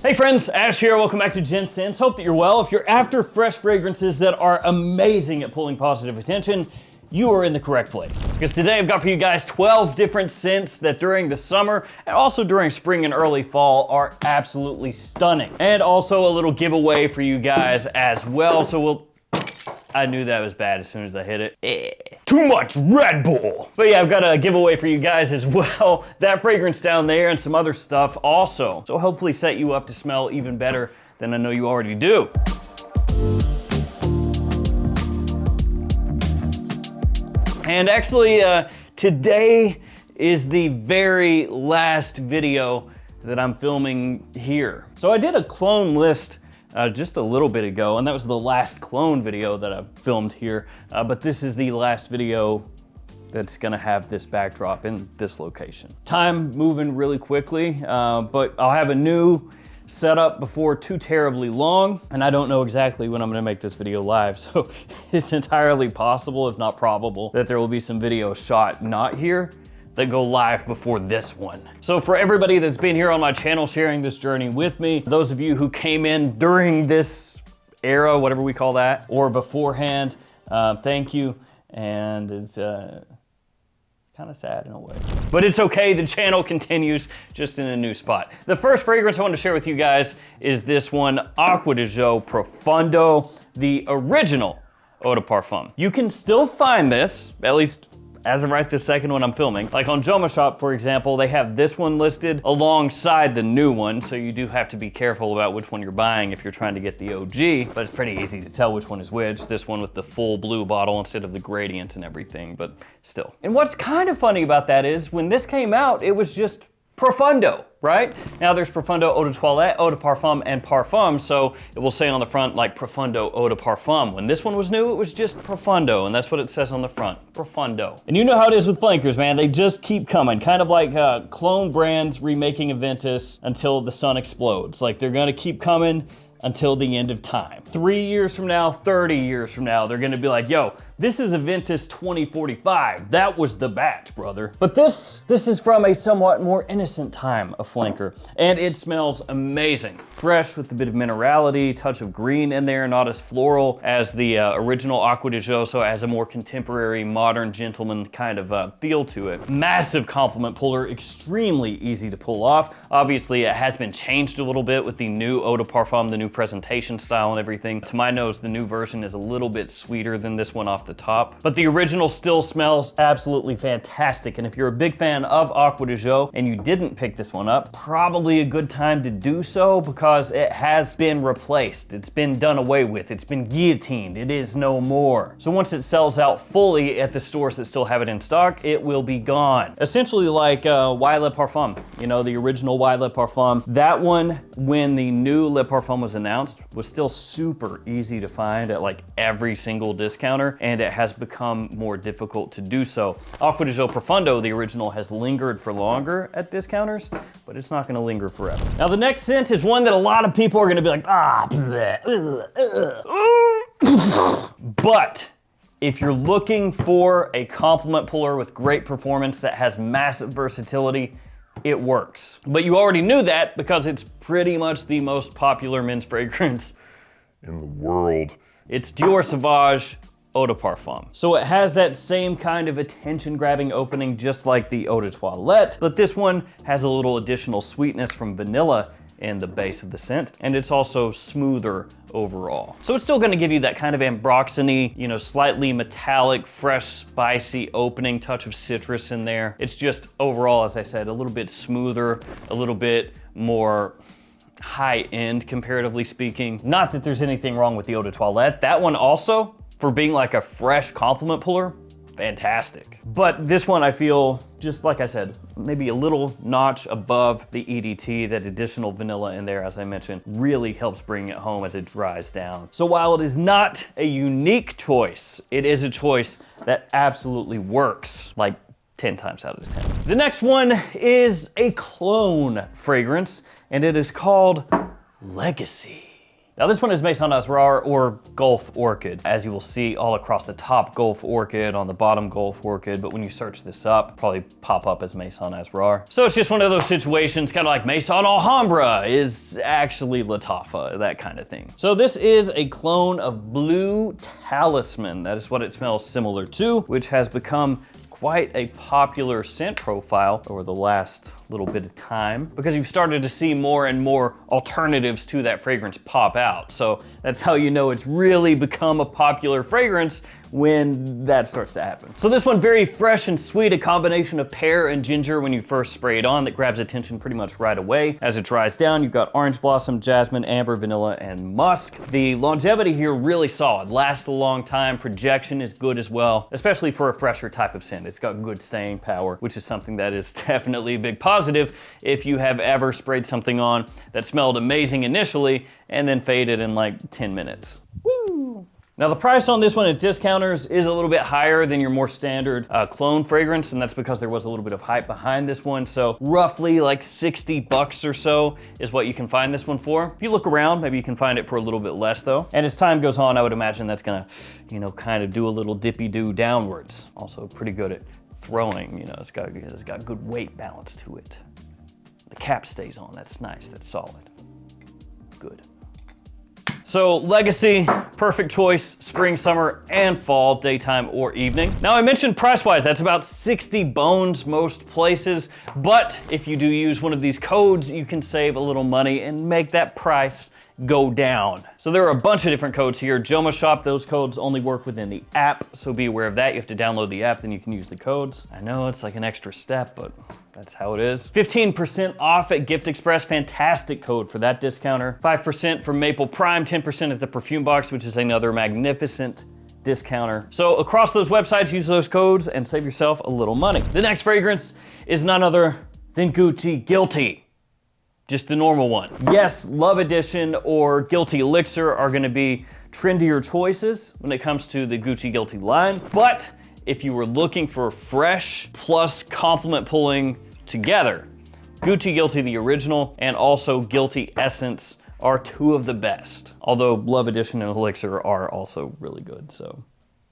Hey friends, Ash here. Welcome back to Gents. Hope that you're well. If you're after fresh fragrances that are amazing at pulling positive attention, you are in the correct place. Because today I've got for you guys 12 different scents that during the summer and also during spring and early fall are absolutely stunning. And also a little giveaway for you guys as well. So I knew that was bad as soon as I hit it. Too much Red Bull. But yeah, I've got a giveaway for you guys as well. That fragrance down there and some other stuff also. So hopefully set you up to smell even better than I know you already do. And actually, today is the very last video that I'm filming here. So I did a clone list just a little bit ago, and that was the last clone video that I've filmed here. But this is the last video that's gonna have this backdrop in this location. Time moving really quickly, but I'll have a new setup before too terribly long, and I don't know exactly when I'm gonna make this video live, so it's entirely possible, if not probable, that there will be some videos shot not here that go live before this one. So for everybody that's been here on my channel sharing this journey with me, those of you who came in during this era, whatever we call that, or beforehand, thank you. And it's kind of sad in a way. But it's okay, the channel continues just in a new spot. The first fragrance I want to share with you guys is this one, Acqua di Profondo, the original eau de parfum. You can still find this, at least as of right this second when I'm filming. Like on JOMASHOP, for example, they have this one listed alongside the new one, so you do have to be careful about which one you're buying if you're trying to get the OG, but it's pretty easy to tell which one is which. This one with the full blue bottle instead of the gradient and everything, but still. And what's kind of funny about that is when this came out, it was just Profondo, right? Now there's Profondo Eau de Toilette, Eau de Parfum, and Parfum, so it will say on the front like Profondo Eau de Parfum. When this one was new, it was just Profondo, and that's what it says on the front, Profondo. And you know how it is with flankers, man. They just keep coming, kind of like clone brands remaking Aventus until the sun explodes. Like they're gonna keep coming until the end of time. 3 years from now, 30 years from now, they're gonna be like, yo, this is Aventus 2045. That was the batch, brother. But this is from a somewhat more innocent time of flanker, and it smells amazing. Fresh with a bit of minerality, touch of green in there, not as floral as the original Acqua di so as a more contemporary, modern gentleman kind of feel to it. Massive compliment puller, extremely easy to pull off. Obviously, it has been changed a little bit with the new eau de parfum, the new presentation style and everything. To my nose, the new version is a little bit sweeter than this one off the top, but the original still smells absolutely fantastic. And if you're a big fan of Acqua di and you didn't pick this one up, probably a good time to do so because it has been replaced. It's been done away with. It's been guillotined. It is no more. So once it sells out fully at the stores that still have it in stock, it will be gone. Essentially like Y Le Parfum, you know, the original Y Le Parfum. That one, when the new Le Parfum was announced, was still super easy to find at like every single discounter, and it has become more difficult to do so. Acqua di Profondo, the original, has lingered for longer at discounters, but it's not gonna linger forever. Now the next scent is one that a lot of people are gonna be like, but if you're looking for a compliment puller with great performance that has massive versatility, it works. But you already knew that because it's pretty much the most popular men's fragrance in the world. It's Dior Sauvage Eau de Parfum. So it has that same kind of attention-grabbing opening just like the Eau de Toilette, but this one has a little additional sweetness from vanilla in the base of the scent, and it's also smoother overall. So it's still gonna give you that kind of ambroxany, you know, slightly metallic, fresh, spicy opening, touch of citrus in there. It's just overall, as I said, a little bit smoother, a little bit more high-end, comparatively speaking. Not that there's anything wrong with the Eau de Toilette. That one also, for being like a fresh compliment puller, fantastic. But this one I feel, just like I said, maybe a little notch above the EDT. That additional vanilla in there, as I mentioned, really helps bring it home as it dries down. So while it is not a unique choice, it is a choice that absolutely works, like 10 times out of 10. The next one is a clone fragrance, and it is called Legacy. Now this one is Maison Azure or Gulf Orchid. As you will see all across the top, Gulf Orchid, on the bottom, Gulf Orchid, but when you search this up, probably pop up as Maison Azure. So it's just one of those situations, kind of like Maison Alhambra is actually Lattafa, that kind of thing. So this is a clone of Blue Talisman. That is what it smells similar to, which has become quite a popular scent profile over the last little bit of time because you've started to see more and more alternatives to that fragrance pop out. So that's how you know it's really become a popular fragrance, when that starts to happen. So this one, very fresh and sweet, a combination of pear and ginger when you first spray it on that grabs attention pretty much right away. As it dries down, you've got orange blossom, jasmine, amber, vanilla, and musk. The longevity here really solid, lasts a long time, projection is good as well, especially for a fresher type of scent. It's got good staying power, which is something that is definitely a big positive if you have ever sprayed something on that smelled amazing initially and then faded in like 10 minutes. Woo! Now the price on this one at discounters is a little bit higher than your more standard clone fragrance, and that's because there was a little bit of hype behind this one. So roughly like 60 bucks or so is what you can find this one for. If you look around, maybe you can find it for a little bit less though. And as time goes on, I would imagine that's gonna, you know, kind of do a little dippy-do downwards. Also pretty good at throwing, you know, it's got good weight balance to it. The cap stays on, that's nice, that's solid. Good. So Legacy, perfect choice, spring, summer, and fall, daytime or evening. Now I mentioned price-wise, that's about 60 bones most places, but if you do use one of these codes, you can save a little money and make that price go down. So there are a bunch of different codes here. JOMASHOP, those codes only work within the app, so be aware of that. You have to download the app, then you can use the codes. I know it's like an extra step, but that's how it is. 15% off at Gift Express, fantastic code for that discounter. 5% for Maple Prime, 10% at the Perfume Box, which is another magnificent discounter. So across those websites, use those codes and save yourself a little money. The next fragrance is none other than Gucci Guilty. Just the normal one. Yes, Love Edition or Guilty Elixir are gonna be trendier choices when it comes to the Gucci Guilty line, but if you were looking for fresh plus compliment pulling together, Gucci Guilty the original and also Guilty Essence are two of the best. Although Love Edition and Elixir are also really good, so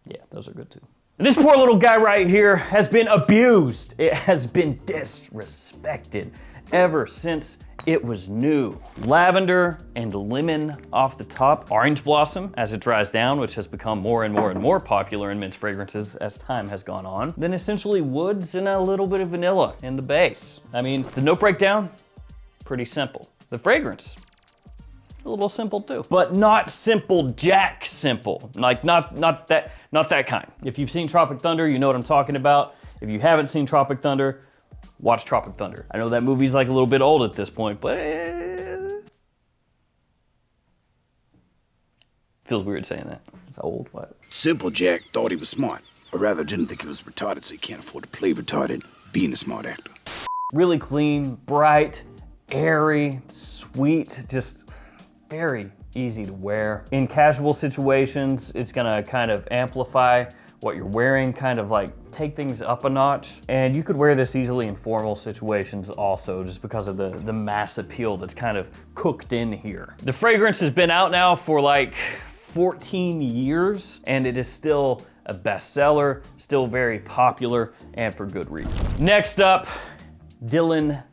yeah, those are good too. This poor little guy right here has been abused. It has been disrespected ever since it was new. Lavender and lemon off the top. Orange blossom as it dries down, which has become more and more and more popular in men's fragrances as time has gone on. Then essentially woods and a little bit of vanilla in the base. I mean, the note breakdown, pretty simple. The fragrance, a little simple too. But not simple Jack simple. Like not that kind. If you've seen Tropic Thunder, you know what I'm talking about. If you haven't seen Tropic Thunder, watch Tropic Thunder. I know that movie's like a little bit old at this point, but feels weird saying that. It's old, what? Simple Jack thought he was smart, or rather didn't think he was retarded, so he can't afford to play retarded, being a smart actor. Really clean, bright, airy, sweet, just very easy to wear. In casual situations, it's gonna kind of amplify what you're wearing, kind of like take things up a notch. And you could wear this easily in formal situations also, just because of the mass appeal that's kind of cooked in here. The fragrance has been out now for like 14 years, and it is still a bestseller, still very popular, and for good reason. Next up, Dylan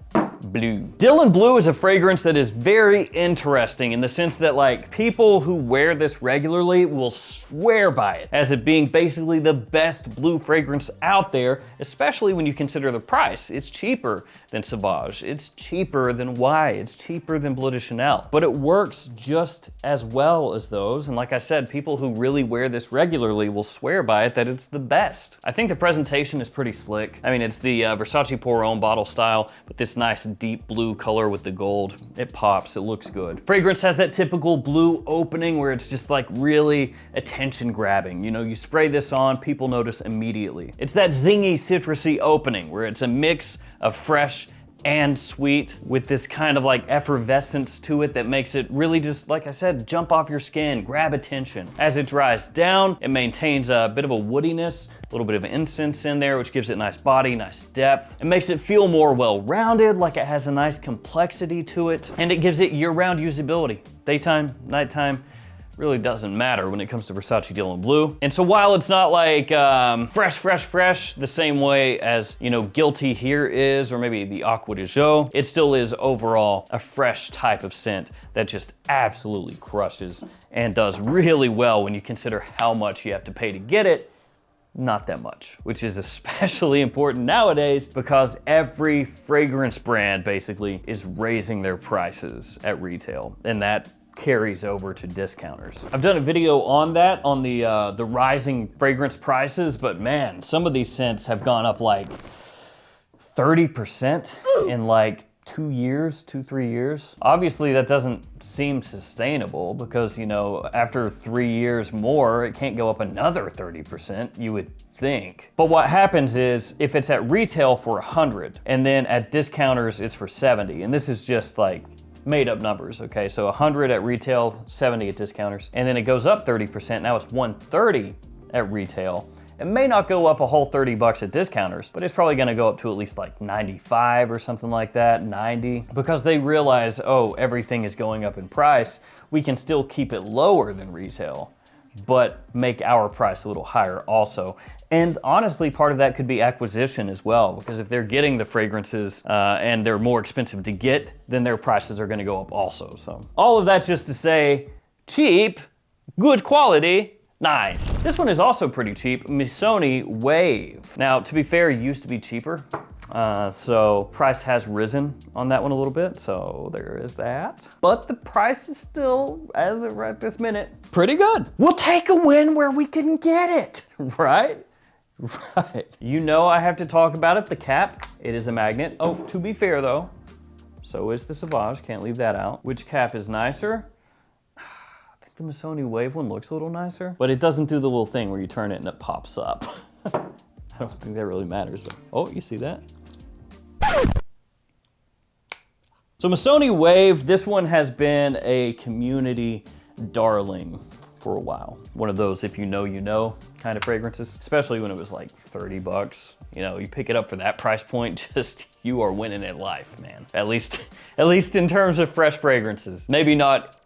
Blue. Dylan Blue is a fragrance that is very interesting in the sense that like people who wear this regularly will swear by it as it being basically the best blue fragrance out there, especially when you consider the price. It's cheaper than Sauvage, it's cheaper than Y, it's cheaper than Bleu de Chanel, but it works just as well as those. And like I said, people who really wear this regularly will swear by it that it's the best. I think the presentation is pretty slick. I mean, it's the Versace Pour Homme bottle style, but this nice deep blue color with the gold. It pops, it looks good. Fragrance has that typical blue opening where it's just like really attention grabbing. You know, you spray this on, people notice immediately. It's that zingy, citrusy opening where it's a mix of fresh and sweet with this kind of like effervescence to it that makes it really just, like I said, jump off your skin, grab attention. As it dries down, it maintains a bit of a woodiness, a little bit of incense in there, which gives it nice body, nice depth. It makes it feel more well-rounded, like it has a nice complexity to it, and it gives it year-round usability. Daytime, nighttime, really doesn't matter when it comes to Versace Deal in Blue. And so while it's not like fresh, the same way as, you know, Guilty Here is, or maybe the Acqua di Parma, it still is overall a fresh type of scent that just absolutely crushes and does really well when you consider how much you have to pay to get it. Not that much, which is especially important nowadays because every fragrance brand basically is raising their prices at retail, and that carries over to discounters. I've done a video on that, on the rising fragrance prices, but man, some of these scents have gone up like 30% in like 2 years, 3 years. Obviously that doesn't seem sustainable because, you know, after 3 years more, it can't go up another 30%, you would think. But what happens is if it's at retail for 100 and then at discounters it's for 70, and this is just like made up numbers, okay? So 100 at retail, 70 at discounters, and then it goes up 30%, now it's 130 at retail. It may not go up a whole 30 bucks at discounters, but it's probably gonna go up to at least like 95 or something like that, 90, because they realize, oh, everything is going up in price. We can still keep it lower than retail, but make our price a little higher also. And honestly, part of that could be acquisition as well, because if they're getting the fragrances and they're more expensive to get, then their prices are gonna go up also. So all of that just to say, cheap, good quality, nice. This one is also pretty cheap, Missoni Wave. Now, to be fair, it used to be cheaper. So price has risen on that one a little bit, so there is that. But the price is still, as of right this minute, pretty good. We'll take a win where we can get it, right? Right. You know I have to talk about it, the cap. It is a magnet. Oh, to be fair though, so is the Sauvage, can't leave that out. Which cap is nicer? I think the Missoni Wave one looks a little nicer, but it doesn't do the little thing where you turn it and it pops up. I don't think that really matters though. Oh, you see that? So Missoni Wave, this one has been a community darling for a while. One of those if you know kind of fragrances, especially when it was like 30 bucks. You know, you pick it up for that price point, just you are winning at life, man. At least in terms of fresh fragrances. Maybe not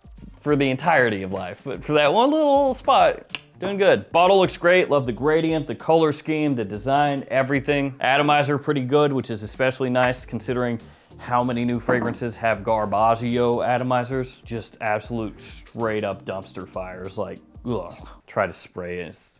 for the entirety of life, but for that one little spot, doing good. Bottle looks great, love the gradient, the color scheme, the design, everything. Atomizer pretty good, which is especially nice considering how many new fragrances have Garbaggio atomizers. Just absolute straight up dumpster fires, like, ugh. Try to spray it, it's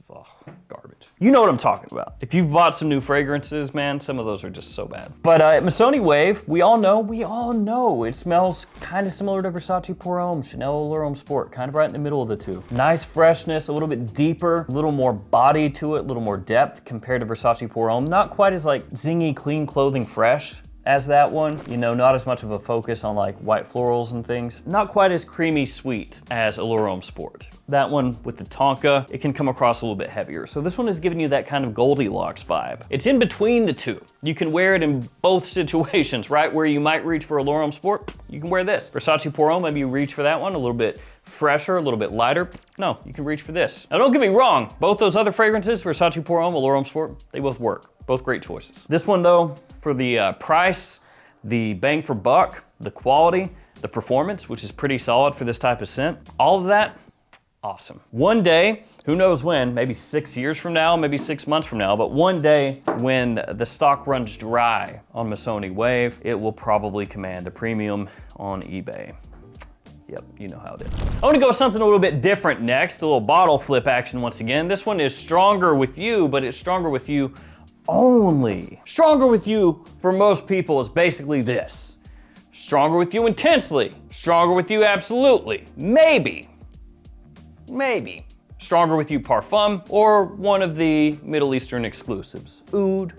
garbage. You know what I'm talking about. If you've bought some new fragrances, man, some of those are just so bad. But Missoni Wave, we all know, it smells kind of similar to Versace Pour Homme, Chanel L'Homme Sport, kind of right in the middle of the two. Nice freshness, a little bit deeper, a little more body to it, a little more depth compared to Versace Pour Homme. Not quite as like zingy, clean clothing fresh as that one. You know, not as much of a focus on like white florals and things. Not quite as creamy sweet as Allure Homme Sport. That one with the Tonka, it can come across a little bit heavier. So this one is giving you that kind of Goldilocks vibe. It's in between the two. You can wear it in both situations, right? Where you might reach for Allure Homme Sport, you can wear this. Versace Pour Homme, maybe you reach for that one, a little bit fresher, a little bit lighter. No, you can reach for this. Now don't get me wrong, both those other fragrances, Versace Pour Homme, Allure Homme Sport, they both work. Both great choices. This one though, for the price, the bang for buck, the quality, the performance, which is pretty solid for this type of scent, all of that, awesome. One day, who knows when, maybe 6 years from now, maybe 6 months from now, but one day when the stock runs dry on Missoni Wave, it will probably command a premium on eBay. Yep, you know how it is. I wanna go with something a little bit different next, a little bottle flip action once again. This one is Stronger With You, but it's Stronger With You only. Stronger With You for most people is basically this. Stronger With You intensely. Stronger With You absolutely. Maybe. Stronger With You parfum or one of the Middle Eastern exclusives. Oud,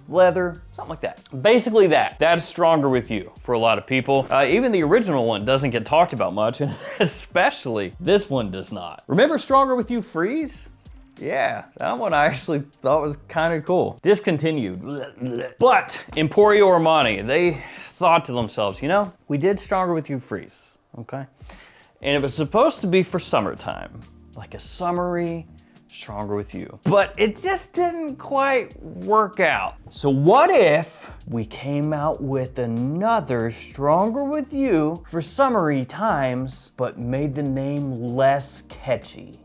leather, something like that. Basically that's Stronger With You for a lot of people. Even the original one doesn't get talked about much, and especially this one does not. Remember Stronger With You Freeze? Yeah, that one I actually thought was kind of cool. Discontinued. But Emporio Armani, they thought to themselves, you know, we did Stronger With You Freeze, okay? And it was supposed to be for summertime, like a summery Stronger With You. But it just didn't quite work out. So what if we came out with another Stronger With You for summery times, but made the name less catchy?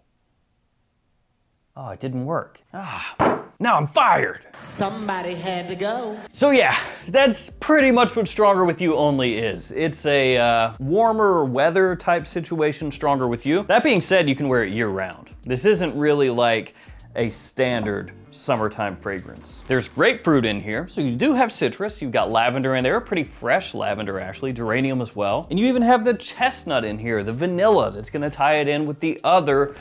Oh, it didn't work. Now I'm fired. Somebody had to go. So yeah, that's pretty much what Stronger With You only is. It's a warmer weather type situation, Stronger With You. That being said, you can wear it year round. This isn't really like a standard summertime fragrance. There's grapefruit in here, so you do have citrus. You've got lavender in there, pretty fresh lavender actually, geranium as well. And you even have the chestnut in here, the vanilla that's gonna tie it in with the other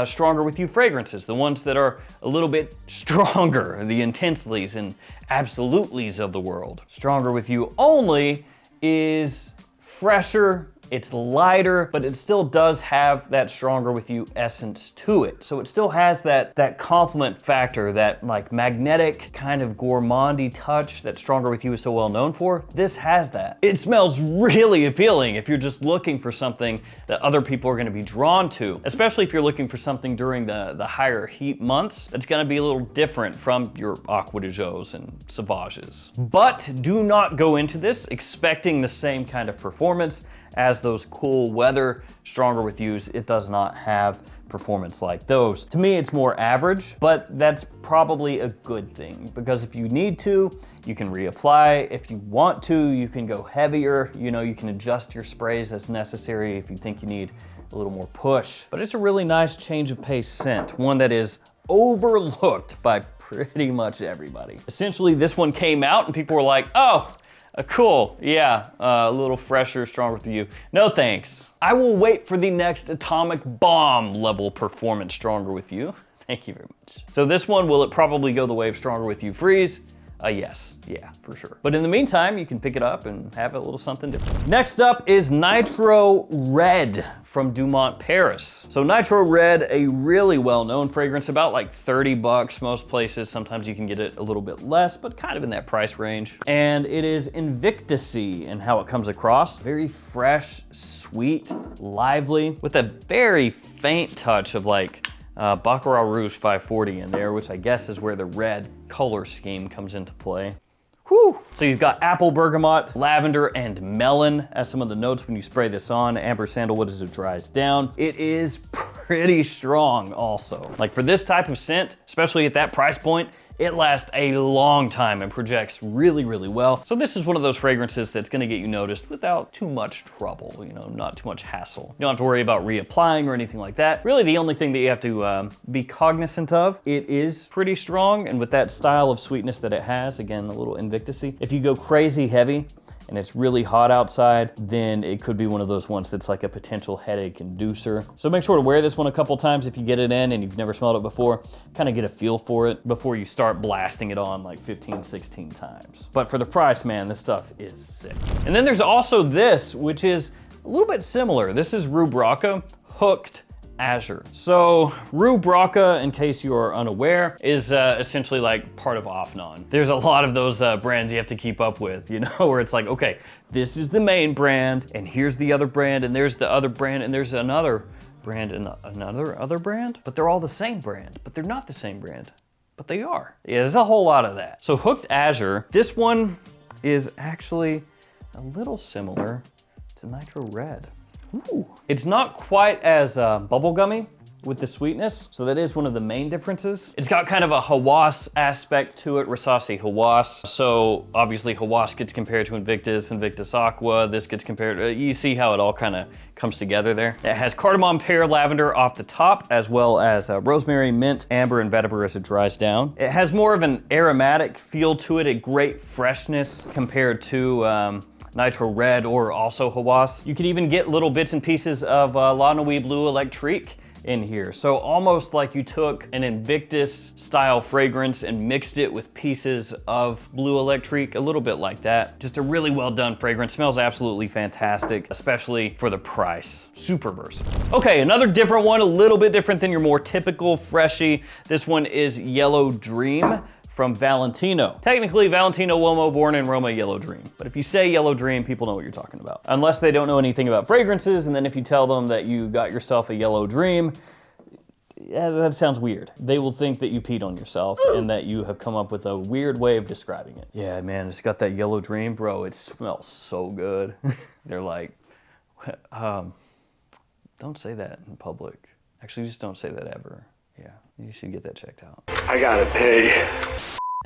Stronger With You fragrances, the ones that are a little bit stronger, the intenselys and absolutelys of the world. Stronger With You only is fresher, it's lighter, but it still does have that Stronger With You essence to it. So it still has that compliment factor, that like magnetic kind of gourmandy touch that Stronger With You is so well known for. This has that. It smells really appealing if you're just looking for something that other people are gonna be drawn to, especially if you're looking for something during the higher heat months. That's gonna be a little different from your Acqua di Joes and Sauvages. But do not go into this expecting the same kind of performance as those cool weather Stronger With Yous. It does not have performance like those. To me, it's more average, but that's probably a good thing because if you need to, you can reapply. If you want to, you can go heavier. You know, you can adjust your sprays as necessary if you think you need a little more push. But it's a really nice change of pace scent, one that is overlooked by pretty much everybody. Essentially, this one came out and people were like, oh, cool, yeah, a little fresher, Stronger With You. No thanks. I will wait for the next atomic bomb level performance Stronger With You. Thank you very much. So this one, will it probably go the way of Stronger With You Freeze? Yes, yeah, for sure. But in the meantime, you can pick it up and have a little something different. Next up is Nitro Red from Dumont Paris. So Nitro Red, a really well-known fragrance, about like 30 bucks most places. Sometimes you can get it a little bit less, but kind of in that price range. And it is Invictus-y in how it comes across. Very fresh, sweet, lively, with a very faint touch of like Baccarat Rouge 540 in there, which I guess is where the red color scheme comes into play. Whew. So you've got apple, bergamot, lavender, and melon as some of the notes when you spray this on. Amber sandalwood as it dries down. It is pretty strong also. Like for this type of scent, especially at that price point, it lasts a long time and projects really, really well. So this is one of those fragrances that's gonna get you noticed without too much trouble, you know, not too much hassle. You don't have to worry about reapplying or anything like that. Really, the only thing that you have to be cognizant of, it is pretty strong, and with that style of sweetness that it has, again, a little Invictus-y, if you go crazy heavy, and it's really hot outside, then it could be one of those ones that's like a potential headache inducer. So make sure to wear this one a couple times if you get it in and you've never smelled it before, kind of get a feel for it before you start blasting it on like 15, 16 times. But for the price, man, this stuff is sick. And then there's also this, which is a little bit similar. This is Rue Braca Hooked Azure. So Rue Braca, in case you are unaware, is essentially like part of Offnon. There's a lot of those brands you have to keep up with, you know, where it's like, okay, this is the main brand, and here's the other brand, and there's the other brand, and there's another brand, and another other brand, but they're all the same brand, but they're not the same brand, but they are. Yeah, there's a whole lot of that. So Hooked Azure, this one is actually a little similar to Nitro Red. Ooh. It's not quite as bubblegummy with the sweetness, so that is one of the main differences. It's got kind of a Hawass aspect to it, Versace Hawass. So obviously Hawass gets compared to Invictus, Invictus Aqua, this gets compared, you see how it all kind of comes together there. It has cardamom, pear, lavender off the top, as well as rosemary, mint, amber, and vetiver as it dries down. It has more of an aromatic feel to it, a great freshness compared to Nitro Red or also Hawass. You could even get little bits and pieces of La Nuit Bleu Electrique in here. So almost like you took an Invictus style fragrance and mixed it with pieces of Blue Electrique, a little bit like that. Just a really well done fragrance. Smells absolutely fantastic, especially for the price. Super versatile. Okay, another different one, a little bit different than your more typical Freshie. This one is Yellow Dream from Valentino. Technically, Valentino Uomo, born in Roma, Yellow Dream. But if you say Yellow Dream, people know what you're talking about. Unless they don't know anything about fragrances, and then if you tell them that you got yourself a Yellow Dream, yeah, that sounds weird. They will think that you peed on yourself and that you have come up with a weird way of describing it. Yeah, man, it's got that Yellow Dream, bro. It smells so good. They're like, don't say that in public. Actually, just don't say that ever. Yeah, you should get that checked out. I got a pig.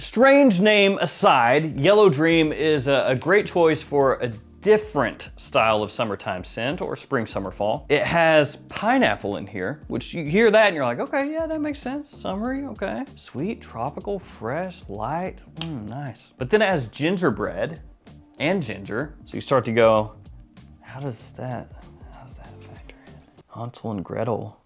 Strange name aside, Yellow Dream is a great choice for a different style of summertime scent, or spring, summer, fall. It has pineapple in here, which you hear that and you're like, okay, yeah, that makes sense. Summery, okay. Sweet, tropical, fresh, light, nice. But then it has gingerbread and ginger. So you start to go, how does that factor in? Hansel and Gretel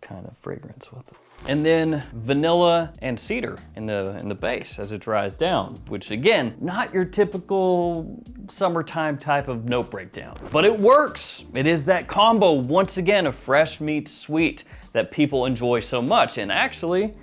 kind of fragrance with it. And then vanilla and cedar in the base as it dries down, which again, not your typical summertime type of note breakdown, but it works. It is that combo, once again, of fresh meets sweet that people enjoy so much. And actually,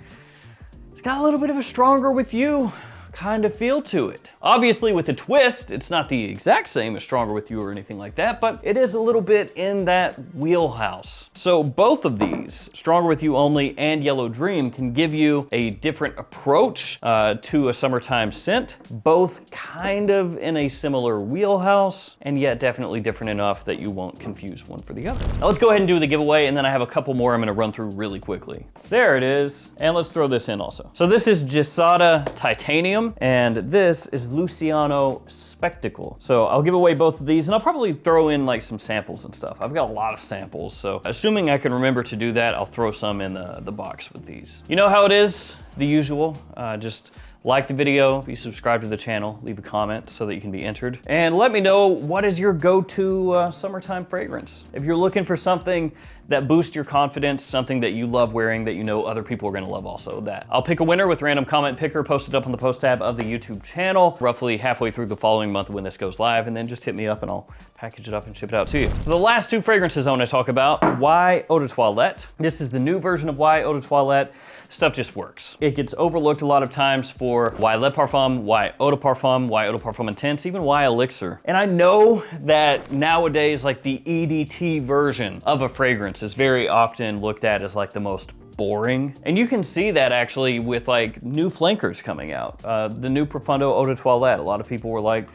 it's got a little bit of a stronger with you kind of feel to it. Obviously with a twist, it's not the exact same as Stronger With You or anything like that, but it is a little bit in that wheelhouse. So both of these, Stronger With You Only and Yellow Dream, can give you a different approach to a summertime scent, both kind of in a similar wheelhouse, and yet definitely different enough that you won't confuse one for the other. Now let's go ahead and do the giveaway, and then I have a couple more I'm gonna run through really quickly. There it is, and let's throw this in also. So this is Gisada Titanium, and this is Luciano Spectacle. So I'll give away both of these, and I'll probably throw in like some samples and stuff. I've got a lot of samples, so assuming I can remember to do that, I'll throw some in the box with these. You know how it is, the usual. Just like the video, be subscribed to the channel, leave a comment so that you can be entered. And let me know, what is your go-to summertime fragrance? If you're looking for something that boosts your confidence, something that you love wearing that you know other people are gonna love also, that I'll pick a winner with random comment picker posted up on the post tab of the YouTube channel, roughly halfway through the following month when this goes live, and then just hit me up and I'll package it up and ship it out to you. So the last two fragrances I wanna talk about, Y Eau de Toilette. This is the new version of Y Eau de Toilette. Stuff just works. It gets overlooked a lot of times for Y Le Parfum, Y Eau de Parfum, Y Eau de Parfum Intense, even Y Elixir. And I know that nowadays, like the EDT version of a fragrance is very often looked at as like the most boring. And you can see that actually with like new flankers coming out. The new Profundo Eau de Toilette, a lot of people were like,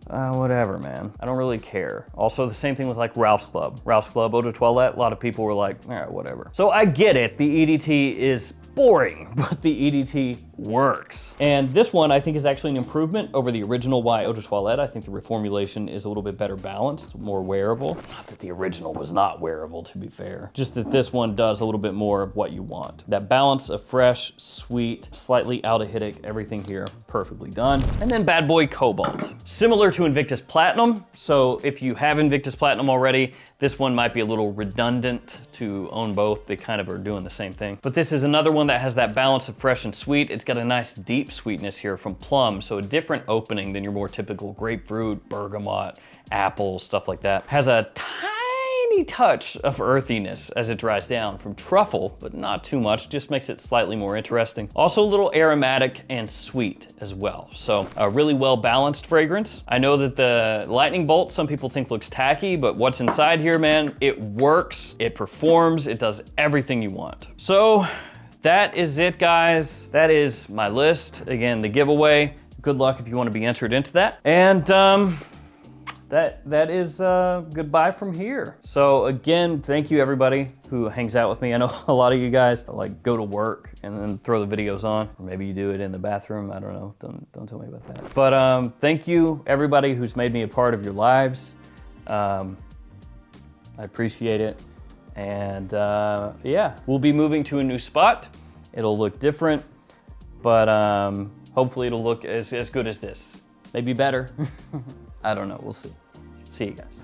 whatever, man. I don't really care. Also, the same thing with like Ralph's Club. Ralph's Club Eau de Toilette, a lot of people were like, all right, whatever. So I get it, the EDT is boring, but the EDT works. And this one I think is actually an improvement over the original Y Eau de Toilette. I think the reformulation is a little bit better balanced, more wearable. Not that the original was not wearable, to be fair. Just that this one does a little bit more of what you want. That balance of fresh, sweet, slightly aldehydic, everything here perfectly done. And then Bad Boy Cobalt. Similar to Invictus Platinum, so if you have Invictus Platinum already, this one might be a little redundant to own both. They kind of are doing the same thing. But this is another one that has that balance of fresh and sweet. It's got a nice deep sweetness here from plum, so a different opening than your more typical grapefruit, bergamot, apple, stuff like that. Has a tiny touch of earthiness as it dries down from truffle, but not too much, just makes it slightly more interesting. Also a little aromatic and sweet as well. So a really well balanced fragrance. I know that the lightning bolt, some people think looks tacky, but what's inside here, man, it works, it performs, it does everything you want. So that is it, guys. That is my list. Again, the giveaway. Good luck if you want to be entered into that. And that is goodbye from here. So again, thank you everybody who hangs out with me. I know a lot of you guys like go to work and then throw the videos on, or maybe you do it in the bathroom. I don't know. Don't tell me about that. But thank you everybody who's made me a part of your lives. I appreciate it. And yeah, we'll be moving to a new spot. It'll look different, but hopefully it'll look as good as this. Maybe better. I don't know, we'll see. See you guys.